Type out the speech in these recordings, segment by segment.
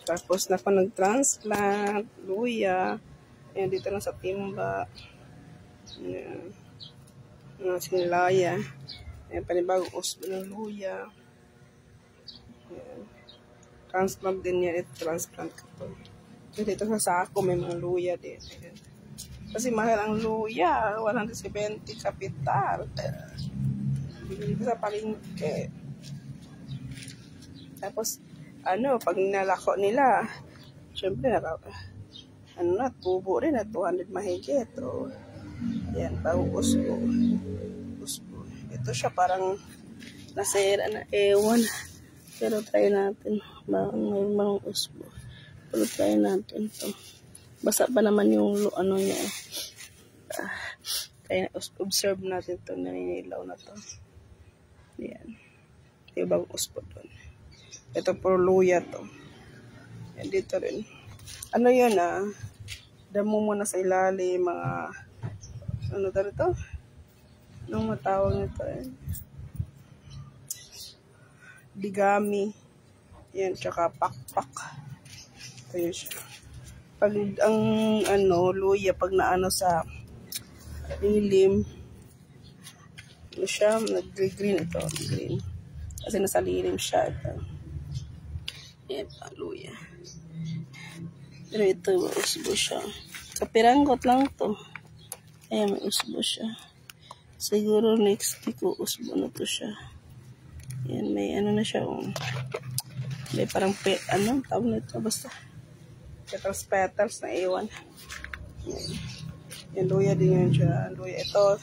Tapos na ako nag-transplant, luya. Ayan, dito lang sa timba. Ayan. Sinilaya. Ayan, panibagong usbo ng luya. Ayan. Transplant din yan. Ito, transplant ko to. So, dito sa sako, may mga luya din. Ayan. Kasi mahal ang luya. 170 kapital. Bili ko sa palengke. Tapos, pag nalako nila, syempre, tubo rin at 200 mahigit. O, yan, bago usbo. Ito siya parang nasira na, ewan. Pero try natin. May mga usbo. Pero try natin to. Basa pa naman yung niya. Kaya observe natin to. Naninilaw na to. Yan. Yung bagong usbo doon. Ito puro luya to. Yan dito rin. Yan damo muna sa ilalim, mga dito? Anong matawag nito bigami. Yan, tsaka pakpak. Ito yun siya. Pag ang luya, pag naano sa lilim, siya, nag-green ito. Green. Kasi nasa lilim siya. Ito. Yan pa, luya. Pero ito, usbo siya. Kapiranggot lang to. Ayan, may usbo siya. Siguro next week, usbo na to siya. Yan, may na siya. May parang tawag nito, basta. Petals na iwan. Yan, luya din yun siya. Luya. Ito,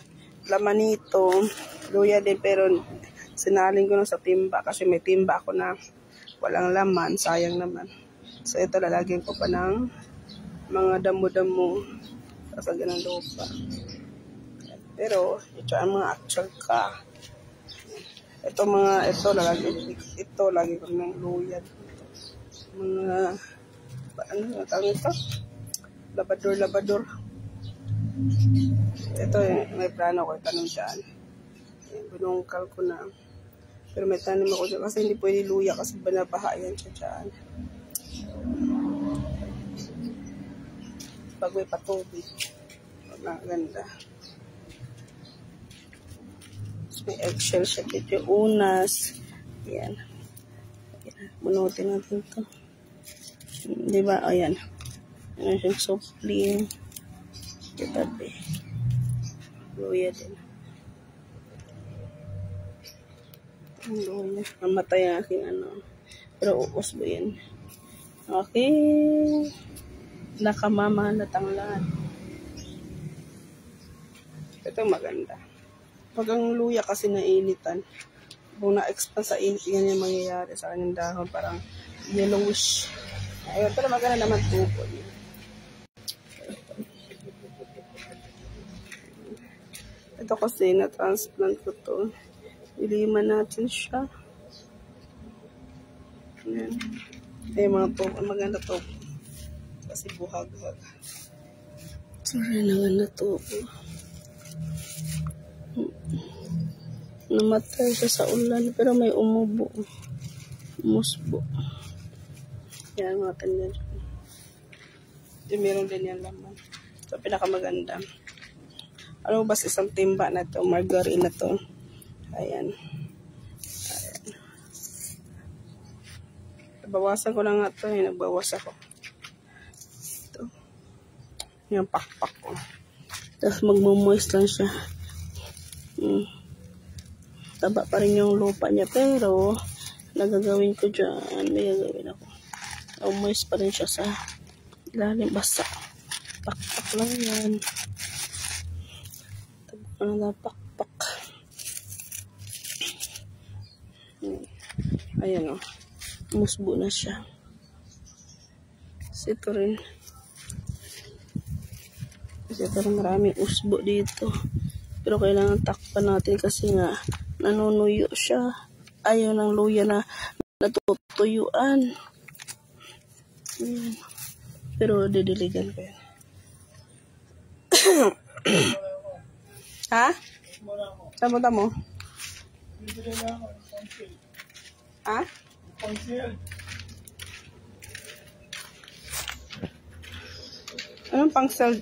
laman nito. Luya din, pero sinaling ko na sa timba kasi may timba ako na walang laman. Sayang naman. So, ito lalagyan ko pa ng mga damo-damo sa ganang lupa. Pero, ito ang mga actual ka. Ito lagi ko ng luya. Mga, tawag ito? Labador. Ito, may plano ko itanong dyan. Binungkal ko na. Pero may tanim ako dyan kasi hindi pwede luya kasi banabahayan siya dyan. Pag may patubig. Maganda. So, may eggshell siya dito. Unas. Yan. Bunutin natin ito. Diba? Ayan. Ayan siyang supling. Kitabi. Luya din. Luya. Namatay ang aking Pero uusbo yan. Okay. Nakamama na tanglad. Ito maganda. Pag ang luya kasi nainitan, kung na-expand sa init, yan yung mangyayari sa kanyang dahon. Parang yellowish. Ayun, pero maganda naman tubo. Ito kasi na-transplant ko to. Iliman natin siya. Ayan. Ayun mga tubo. Maganda tubo. Kasi buhag-hag. Sorry naman na tubo. Namatay siya sa ulan pero may umubo. Musbo. Yan mga kanya dyan. Meron din yan laman. Ito pinakamaganda. Ano ba isang timba na to? Margarine na to. Ayan. Nabawasan ko lang nga ito. Nagbawas ako. Ito. Yung pakpak ko. Tapos magmumoist lang siya. Taba pa rin yung lupa niya. Pero, nagagawin ko dyan. May gagawin ako. Moist pa rin siya sa ilalim. Basta. Pakpak lang yan. Taba na pakpak. Ayan o. Musbo na siya. Kasi ito rin. Kasi ito rin maraming usbo dito. Pero kailangan takpan natin kasi nga nanunuyo siya. Ayaw ng luya na natutuyuan. Pero didiligan ko yan. Ha? Saan punta mo? Ha? Anong pang sell